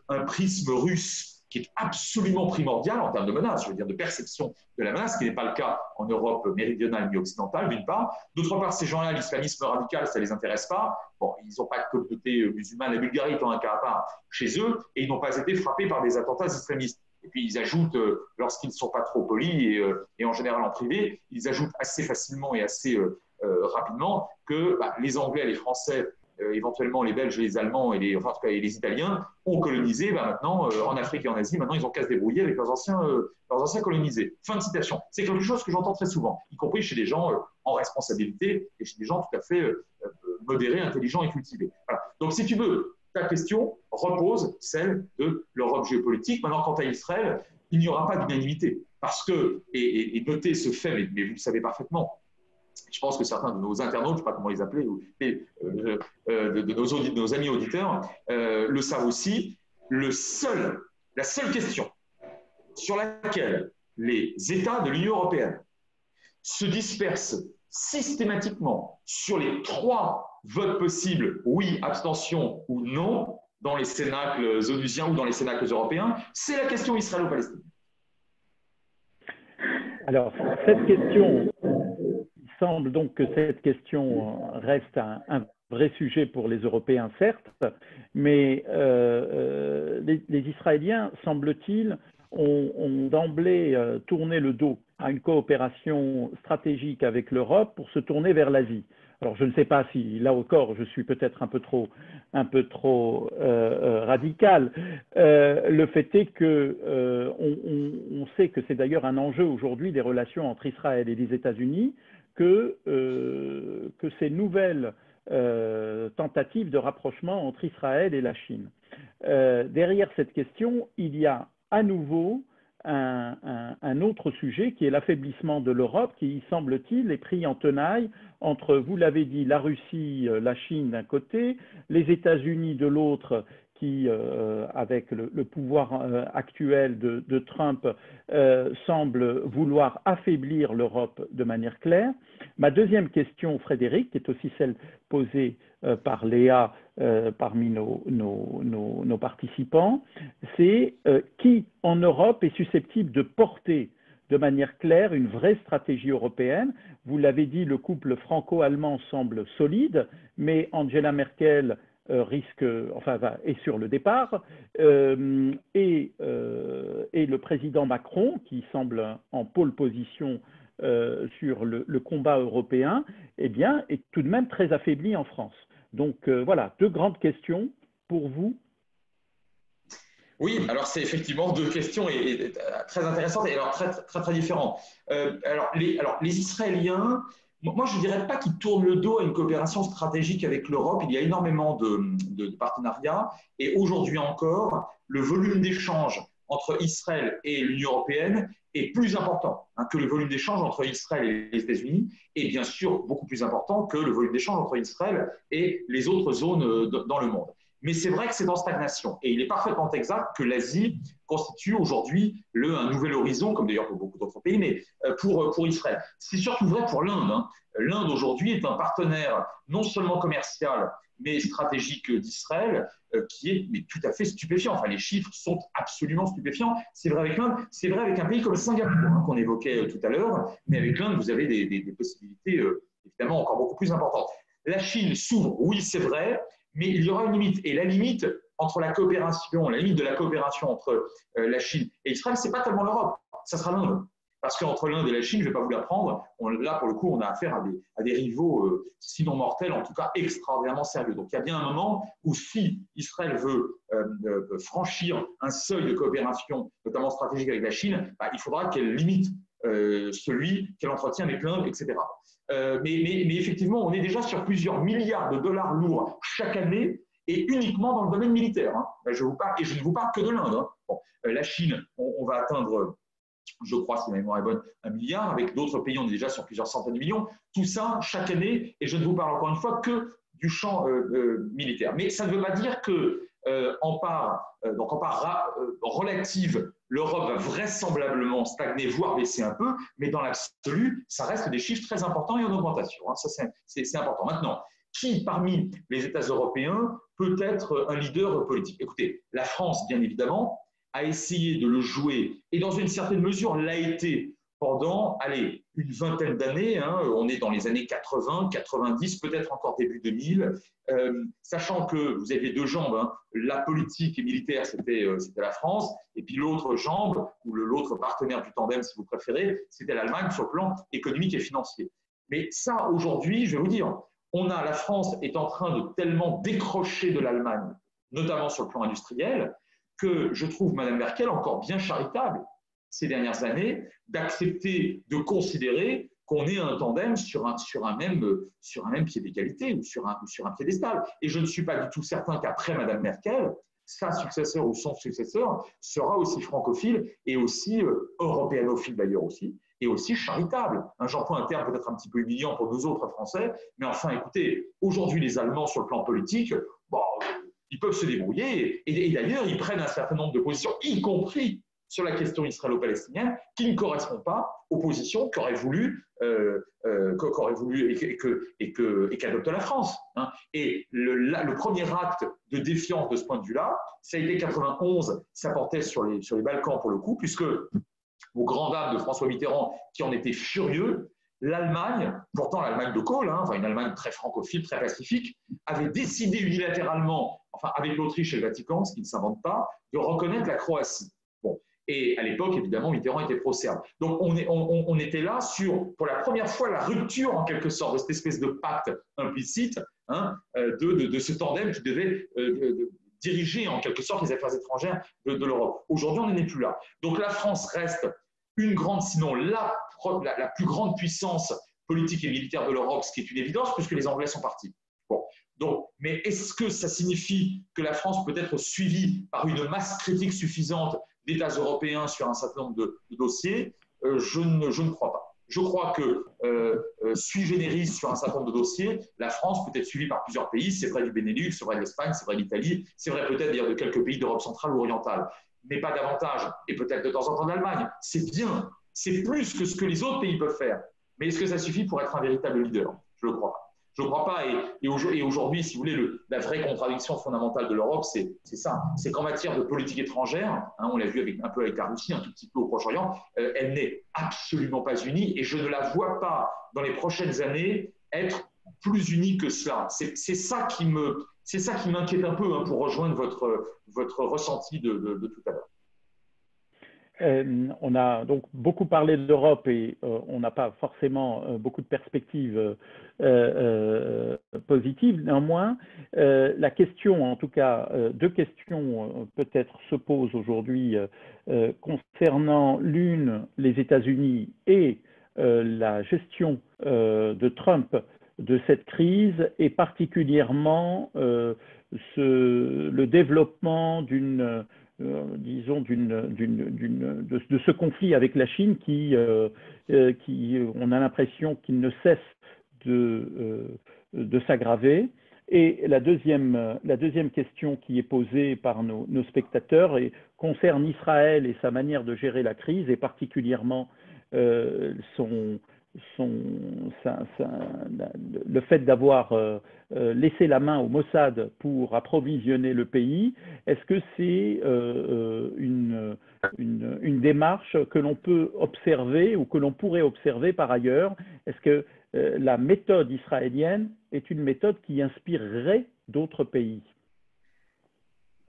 un prisme russe qui est absolument primordial en termes de menace, je veux dire de perception de la menace, ce qui n'est pas le cas en Europe méridionale ni occidentale, d'une part. D'autre part, ces gens-là, l'islamisme radical, ça ne les intéresse pas. Bon, ils n'ont pas de communauté musulmane, la Bulgarie étant un cas à part chez eux, et ils n'ont pas été frappés par des attentats islamistes. Et puis, ils ajoutent, lorsqu'ils ne sont pas trop polis, et en général en privé, ils ajoutent assez facilement et assez rapidement que les Anglais et les Français, éventuellement les Belges, les Allemands et les Italiens ont colonisé maintenant en Afrique et en Asie. Maintenant, ils ont qu'à se débrouiller avec leurs anciens colonisés. Fin de citation. C'est quelque chose que j'entends très souvent, y compris chez des gens en responsabilité et chez des gens tout à fait modérés, intelligents et cultivés. Voilà. Donc, si tu veux, ta question repose celle de l'Europe géopolitique. Maintenant, quant à Israël, il n'y aura pas d'unanimité. Parce que, et notez ce fait, mais vous le savez parfaitement, je pense que certains de nos internautes, je ne sais pas comment les appeler, de nos amis auditeurs, le savent aussi, la seule question sur laquelle les États de l'Union européenne se dispersent systématiquement sur les 3 votes possibles, oui, abstention ou non, dans les cénacles onusiens ou dans les cénacles européens, c'est la question israélo-palestinienne. Alors, cette question, il semble donc que cette question reste un vrai sujet pour les Européens, certes, mais les Israéliens, semble-t-il, ont d'emblée tourné le dos à une coopération stratégique avec l'Europe pour se tourner vers l'Asie. Alors, je ne sais pas si, là encore, je suis peut-être un peu trop radical. Le fait est que on sait que c'est d'ailleurs un enjeu aujourd'hui des relations entre Israël et les États-Unis, que ces nouvelles tentatives de rapprochement entre Israël et la Chine. Derrière cette question, il y a à nouveau un autre sujet qui est l'affaiblissement de l'Europe, qui, semble-t-il, est pris en tenaille entre, vous l'avez dit, la Russie, la Chine d'un côté, les États-Unis de l'autre, qui, avec le pouvoir actuel de Trump, semble vouloir affaiblir l'Europe de manière claire. Ma deuxième question, Frédéric, qui est aussi celle posée par Léa parmi nos participants, c'est qui en Europe est susceptible de porter de manière claire une vraie stratégie européenne. Vous l'avez dit, le couple franco-allemand semble solide, mais Angela Merkel est sur le départ, et le président Macron, qui semble en pôle position sur le combat européen, eh bien, est tout de même très affaibli en France. Donc voilà, 2 grandes questions pour vous. Oui, alors c'est effectivement 2 questions et très intéressantes et alors très différentes. Alors les Israéliens, moi je ne dirais pas qu'ils tournent le dos à une coopération stratégique avec l'Europe. Il y a énormément de partenariats et aujourd'hui encore, le volume d'échanges entre Israël et l'Union européenne est plus important que le volume d'échange entre Israël et les États-Unis, et bien sûr beaucoup plus important que le volume d'échange entre Israël et les autres zones dans le monde. Mais c'est vrai que c'est en stagnation, et il est parfaitement exact que l'Asie constitue aujourd'hui un nouvel horizon, comme d'ailleurs pour beaucoup d'autres pays, mais pour Israël. C'est surtout vrai pour l'Inde. L'Inde aujourd'hui est un partenaire non seulement commercial, mais stratégique d'Israël, qui est tout à fait stupéfiant. Enfin, les chiffres sont absolument stupéfiants. C'est vrai avec l'Inde, c'est vrai avec un pays comme Singapour, qu'on évoquait tout à l'heure, mais avec l'Inde, vous avez des possibilités évidemment encore beaucoup plus importantes. La Chine s'ouvre, oui, c'est vrai, mais il y aura une limite. Et la limite entre la limite de la coopération entre la Chine et Israël, ce n'est pas tellement l'Europe, ça sera l'Inde. Parce qu'entre l'Inde et la Chine, je ne vais pas vous l'apprendre, là, pour le coup, on a affaire à des rivaux, sinon mortels, en tout cas extraordinairement sérieux. Donc, il y a bien un moment où si Israël veut franchir un seuil de coopération, notamment stratégique avec la Chine, il faudra qu'elle limite celui qu'elle entretient avec l'Inde, etc. Mais effectivement, on est déjà sur plusieurs milliards de dollars lourds chaque année, et uniquement dans le domaine militaire. Et je ne vous parle que de l'Inde. Bon, la Chine, on va atteindre, je crois, si ma mémoire est bonne, 1 milliard. Avec d'autres pays, on est déjà sur plusieurs centaines de millions. Tout ça, chaque année, et je ne vous parle encore une fois que du champ militaire. Mais ça ne veut pas dire que, en part relative, l'Europe va vraisemblablement stagner, voire baisser un peu, mais dans l'absolu, ça reste des chiffres très importants et en augmentation. Ça, c'est important. Maintenant, qui parmi les États européens peut être un leader politique? Écoutez, la France, bien évidemment, a essayé de le jouer, et dans une certaine mesure l'a été pendant, allez, une vingtaine d'années. On est dans les années 80, 90, peut-être encore début 2000, sachant que vous aviez deux jambes, la politique et militaire, c'était la France, et puis l'autre jambe, ou l'autre partenaire du tandem, si vous préférez, c'était l'Allemagne sur le plan économique et financier. Mais ça, aujourd'hui, je vais vous dire, la France est en train de tellement décrocher de l'Allemagne, notamment sur le plan industriel, que je trouve Mme Merkel encore bien charitable ces dernières années d'accepter de considérer qu'on est un tandem sur un même pied d'égalité ou sur un piédestal. Et je ne suis pas du tout certain qu'après Mme Merkel, sa successeur ou son successeur sera aussi francophile et aussi européanophile d'ailleurs aussi, et aussi charitable. J'emploie un terme peut-être un petit peu humiliant pour nous autres Français, mais enfin, écoutez, aujourd'hui, les Allemands, sur le plan politique, ils peuvent se débrouiller, et d'ailleurs, ils prennent un certain nombre de positions, y compris sur la question israélo-palestinienne, qui ne correspondent pas aux positions qu'aurait voulu et qu'adopte la France. Et le premier acte de défiance de ce point de vue-là, ça a été 91, ça portait sur les Balkans pour le coup, puisque aux grandes dames de François Mitterrand qui en étaient furieux, l'Allemagne, pourtant l'Allemagne de Kohl, une Allemagne très francophile, très pacifique, avait décidé unilatéralement, avec l'Autriche et le Vatican, ce qui ne s'invente pas, de reconnaître la Croatie. Bon. Et à l'époque, évidemment, Mitterrand était pro-serbe. Donc on était là sur, pour la première fois, la rupture en quelque sorte de cette espèce de pacte implicite de ce tandem qui devait diriger en quelque sorte les affaires étrangères de l'Europe. Aujourd'hui, on n'en est plus là. Donc la France reste une grande, sinon la plus grande puissance politique et militaire de l'Europe, ce qui est une évidence puisque les Anglais sont partis. Bon. Donc, mais est-ce que ça signifie que la France peut être suivie par une masse critique suffisante d'États européens sur un certain nombre de dossiers? Je ne crois pas. Je crois que sui generis sur un certain nombre de dossiers, la France peut être suivie par plusieurs pays. C'est vrai du Benelux, c'est vrai de l'Espagne, c'est vrai de l'Italie, c'est vrai peut-être d'ailleurs de quelques pays d'Europe centrale ou orientale, mais pas davantage, et peut-être de temps en temps d'Allemagne. C'est bien, c'est plus que ce que les autres pays peuvent faire. Mais est-ce que ça suffit pour être un véritable leader? Je ne le crois pas. Je ne crois pas. Et aujourd'hui, si vous voulez, la vraie contradiction fondamentale de l'Europe, c'est ça. C'est qu'en matière de politique étrangère, on l'a vu un peu avec la Russie, un tout petit peu au Proche-Orient, elle n'est absolument pas unie. Et je ne la vois pas, dans les prochaines années, être plus unie que cela. C'est ça qui m'inquiète un peu, pour rejoindre votre ressenti de tout à l'heure. On a donc beaucoup parlé de l'Europe et on n'a pas forcément beaucoup de perspectives positives. Néanmoins, la question, en tout cas, deux questions peut-être se posent aujourd'hui concernant l'une, les États-Unis et la gestion de Trump de cette crise et particulièrement le développement de ce conflit avec la Chine qui on a l'impression qu'il ne cesse de s'aggraver. Et la deuxième question qui est posée par nos spectateurs concerne Israël et sa manière de gérer la crise et particulièrement le fait d'avoir laissé la main au Mossad pour approvisionner le pays. Est-ce que c'est une démarche que l'on peut observer ou que l'on pourrait observer par ailleurs? Est-ce que la méthode israélienne est une méthode qui inspirerait d'autres pays?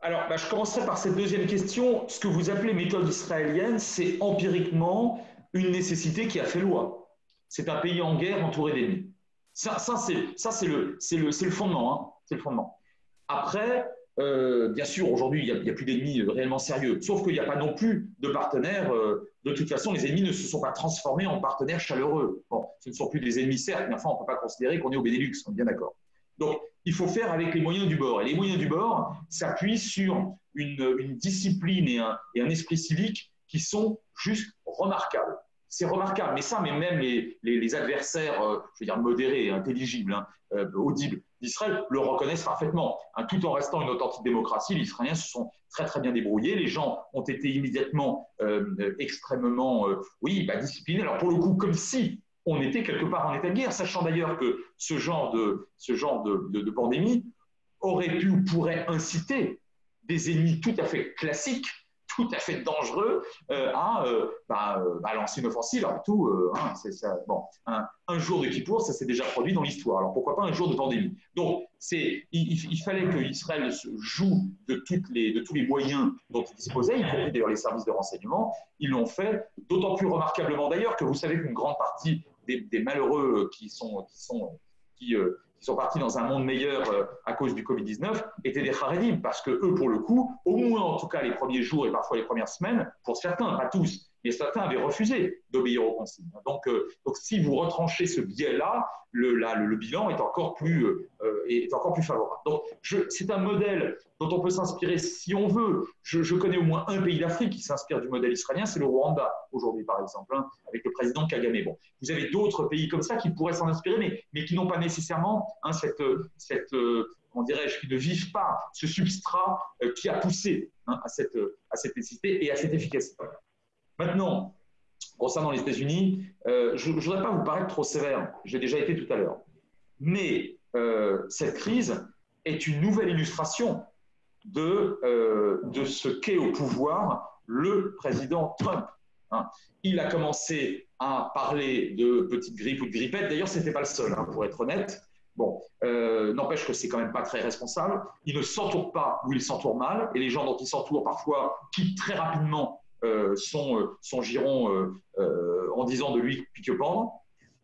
Alors, je commencerai par cette deuxième question. Ce que vous appelez méthode israélienne, c'est empiriquement une nécessité qui a fait loi. C'est un pays en guerre entouré d'ennemis. Ça c'est le fondement. Hein, c'est le fondement. Après, bien sûr, aujourd'hui, il n'y a plus d'ennemis réellement sérieux. Sauf qu'il n'y a pas non plus de partenaires. De toute façon, les ennemis ne se sont pas transformés en partenaires chaleureux. Bon, ce ne sont plus des ennemis, certes, mais enfin, on ne peut pas considérer qu'on est au Benelux, on est bien d'accord. Donc, il faut faire avec les moyens du bord. Et les moyens du bord s'appuient sur une discipline et un esprit civique qui sont juste remarquables. C'est remarquable, mais ça, mais même les adversaires, je veux dire modérés, intelligibles, audibles d'Israël le reconnaissent parfaitement. Tout en restant une authentique démocratie, les Israéliens se sont très très bien débrouillés. Les gens ont été immédiatement extrêmement, disciplinés. Alors pour le coup, comme si on était quelque part en état de guerre, sachant d'ailleurs que ce genre de pandémie aurait pu ou pourrait inciter des ennemis tout à fait classiques, tout à fait dangereux à lancer une offensive. Alors tout, un jour de Kippour, ça s'est déjà produit dans l'histoire. Alors pourquoi pas un jour de pandémie? Donc il fallait que Israël se joue de tous les moyens dont il disposait, y compris d'ailleurs les services de renseignement. Ils l'ont fait d'autant plus remarquablement d'ailleurs que vous savez qu'une grande partie des malheureux qui sont partis dans un monde meilleur à cause du Covid-19 étaient des Haredim, parce que eux, pour le coup, au moins en tout cas les premiers jours et parfois les premières semaines, pour certains, pas tous, mais certains avaient refusé d'obéir aux consignes. Donc si vous retranchez ce biais-là, le bilan est encore plus favorable. Donc c'est un modèle dont on peut s'inspirer si on veut. Je connais au moins un pays d'Afrique qui s'inspire du modèle israélien, c'est le Rwanda aujourd'hui par exemple, avec le président Kagame. Bon, vous avez d'autres pays comme ça qui pourraient s'en inspirer, mais qui n'ont pas nécessairement comment dirais-je, qui ne vivent pas ce substrat qui a poussé à cette nécessité et à cette efficacité. Maintenant, concernant les États-Unis, je ne voudrais pas vous paraître trop sévère, j'ai déjà été tout à l'heure, mais cette crise est une nouvelle illustration de ce qu'est au pouvoir le président Trump. Il a commencé à parler de petite grippe ou de grippette, d'ailleurs ce n'était pas le seul, pour être honnête. Bon, n'empêche que c'est quand même pas très responsable. Il ne s'entoure pas où il s'entoure mal, et les gens dont il s'entoure parfois quittent très rapidement son giron en disant de lui pique-pendre.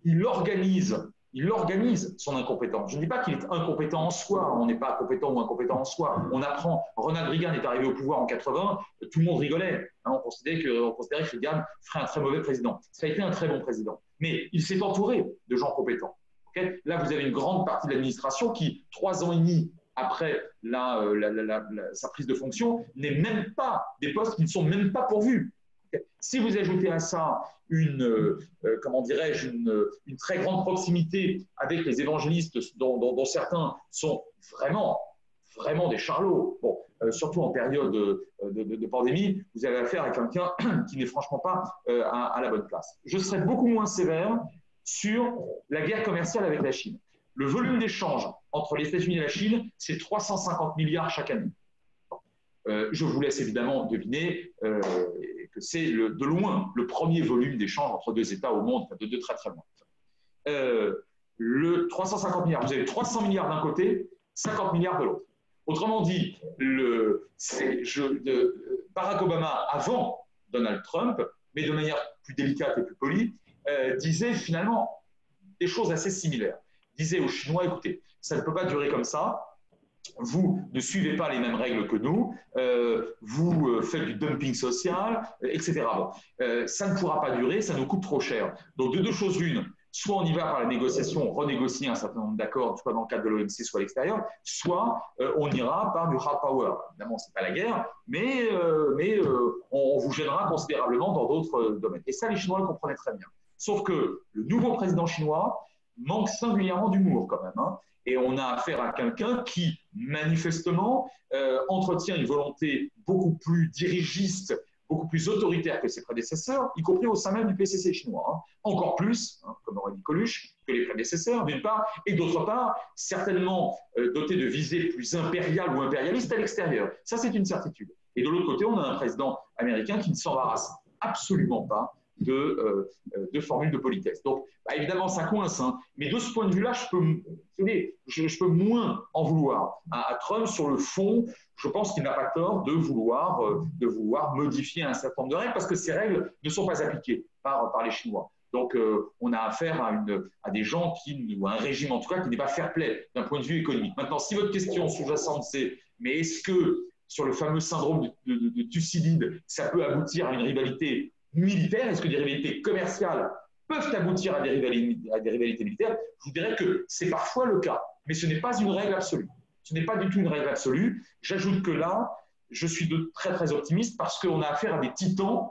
Il organise son incompétence. Je ne dis pas qu'il est incompétent en soi, on n'est pas compétent ou incompétent en soi. On apprend. Ronald Reagan est arrivé au pouvoir en 80, tout le monde rigolait. On considérait que Reagan ferait un très mauvais président. Ça a été un très bon président. Mais il s'est entouré de gens compétents. Okay. Là, vous avez une grande partie de l'administration qui, 3 ans et demi après sa prise de fonction, n'est même pas des postes qui ne sont même pas pourvus. Okay. Si vous ajoutez à ça une très grande proximité avec les évangélistes dont certains sont vraiment des charlots, bon, surtout en période de pandémie, vous avez affaire à quelqu'un qui n'est franchement pas à la bonne place. Je serais beaucoup moins sévère sur la guerre commerciale avec la Chine. Le volume d'échange entre les États-Unis et la Chine, c'est 350 milliards chaque année. Je vous laisse évidemment deviner que c'est de loin le premier volume d'échange entre deux États au monde, de très très loin. Le 350 milliards, vous avez 300 milliards d'un côté, 50 milliards de l'autre. Autrement dit, Barack Obama, avant Donald Trump, mais de manière plus délicate et plus polie, disait finalement des choses assez similaires. Disait aux Chinois, écoutez, ça ne peut pas durer comme ça, vous ne suivez pas les mêmes règles que nous, vous faites du dumping social, etc. Bon, ça ne pourra pas durer, ça nous coûte trop cher. Donc de deux choses l'une, soit on y va par la négociation, renégocier un certain nombre d'accords, soit dans le cadre de l'OMC, soit à l'extérieur, soit on ira par du hard power. Évidemment, ce n'est pas la guerre, mais on vous gênera considérablement dans d'autres domaines. Et ça, les Chinois le comprenaient très bien. Sauf que le nouveau président chinois manque singulièrement d'humour quand même. Et on a affaire à quelqu'un qui, manifestement, entretient une volonté beaucoup plus dirigiste, beaucoup plus autoritaire que ses prédécesseurs, y compris au sein même du PCC chinois. Encore plus, comme aurait dit Coluche, que les prédécesseurs, d'une part, et d'autre part, certainement doté de visées plus impériales ou impérialistes à l'extérieur. Ça, c'est une certitude. Et de l'autre côté, on a un président américain qui ne s'embarrasse absolument pas de formules de politesse. Donc, évidemment, ça coince, hein, mais de ce point de vue-là, je peux moins en vouloir à Trump sur le fond. Je pense qu'il n'a pas tort de vouloir modifier un certain nombre de règles parce que ces règles ne sont pas appliquées par les Chinois. Donc, on a affaire à des gens ou à un régime en tout cas qui n'est pas fair-play d'un point de vue économique. Maintenant, si votre question sous-jacente c'est mais est-ce que sur le fameux syndrome de Thucydide, ça peut aboutir à une rivalité militaire? Est-ce que des rivalités commerciales peuvent aboutir à des rivalités militaires? Je vous dirais que c'est parfois le cas, mais ce n'est pas une règle absolue. Ce n'est pas du tout une règle absolue. J'ajoute que là, je suis très très optimiste parce qu'on a affaire à des titans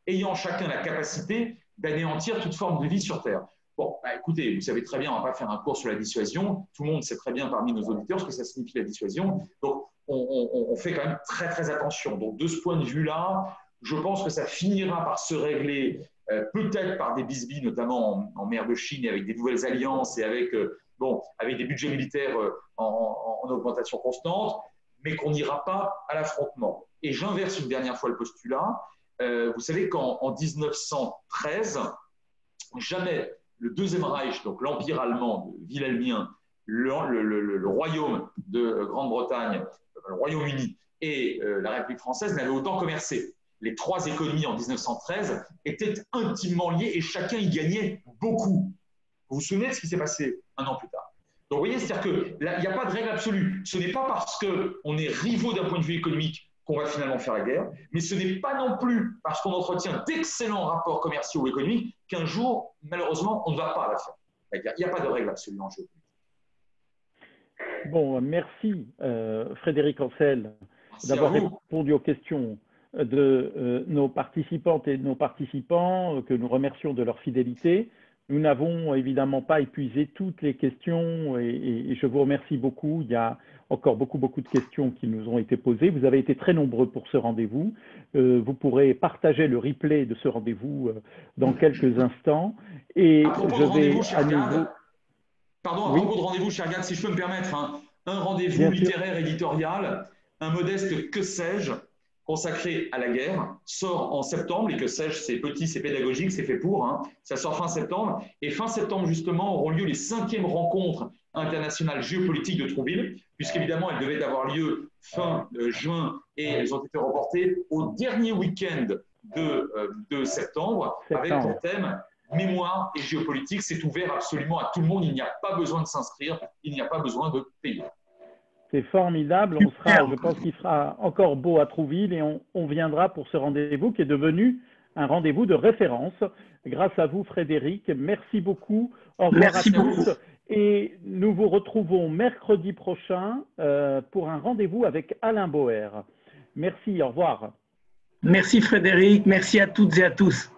ayant chacun la capacité d'anéantir toute forme de vie sur Terre. Bon, écoutez, vous savez très bien, on ne va pas faire un cours sur la dissuasion. Tout le monde sait très bien parmi nos auditeurs ce que ça signifie la dissuasion. Donc, on fait quand même très très attention. Donc, de ce point de vue-là, je pense que ça finira par se régler, peut-être par des bisbilles, notamment en mer de Chine, et avec des nouvelles alliances et avec des budgets militaires en augmentation constante, mais qu'on n'ira pas à l'affrontement. Et j'inverse une dernière fois le postulat. Vous savez qu'en 1913, jamais le Deuxième Reich, donc l'Empire allemand wilhelmien, le Royaume de Grande-Bretagne, le Royaume-Uni et la République française n'avaient autant commercé. Les trois économies en 1913 étaient intimement liées et chacun y gagnait beaucoup. Vous vous souvenez de ce qui s'est passé un an plus tard? Donc vous voyez, c'est-à-dire qu'il n'y a pas de règle absolue. Ce n'est pas parce qu'on est rivaux d'un point de vue économique qu'on va finalement faire la guerre, mais ce n'est pas non plus parce qu'on entretient d'excellents rapports commerciaux ou économiques qu'un jour, malheureusement, on ne va pas la faire. Il n'y a pas de règle absolue en géopolitique. Bon, merci Frédéric Ancel d'avoir répondu aux questions de nos participantes et de nos participants, que nous remercions de leur fidélité. Nous n'avons évidemment pas épuisé toutes les questions et je vous remercie beaucoup. Il y a encore beaucoup de questions qui nous ont été posées. Vous avez été très nombreux pour ce rendez-vous. Vous pourrez partager le replay de ce rendez-vous dans quelques instants. Et à propos je vais à nouveau… Pardon, à propos de rendez-vous, cher Gad, si je peux me permettre, un rendez-vous littéraire éditorial, un modeste que sais-je, consacré à la guerre, sort en septembre, et que sais-je, c'est petit, c'est pédagogique, c'est fait pour, ça sort fin septembre, et fin septembre justement auront lieu les 5e rencontres internationales géopolitiques de Trouville, puisqu'évidemment elles devaient avoir lieu fin juin, et elles ont été reportées au dernier week-end de septembre, avec pour thème mémoire et géopolitique. C'est ouvert absolument à tout le monde, il n'y a pas besoin de s'inscrire, il n'y a pas besoin de payer. C'est formidable. Je pense qu'il sera encore beau à Trouville et on viendra pour ce rendez-vous qui est devenu un rendez-vous de référence. Grâce à vous, Frédéric. Merci beaucoup. Au revoir à tous. Et nous vous retrouvons mercredi prochain pour un rendez-vous avec Alain Boer. Merci. Au revoir. Merci Frédéric. Merci à toutes et à tous.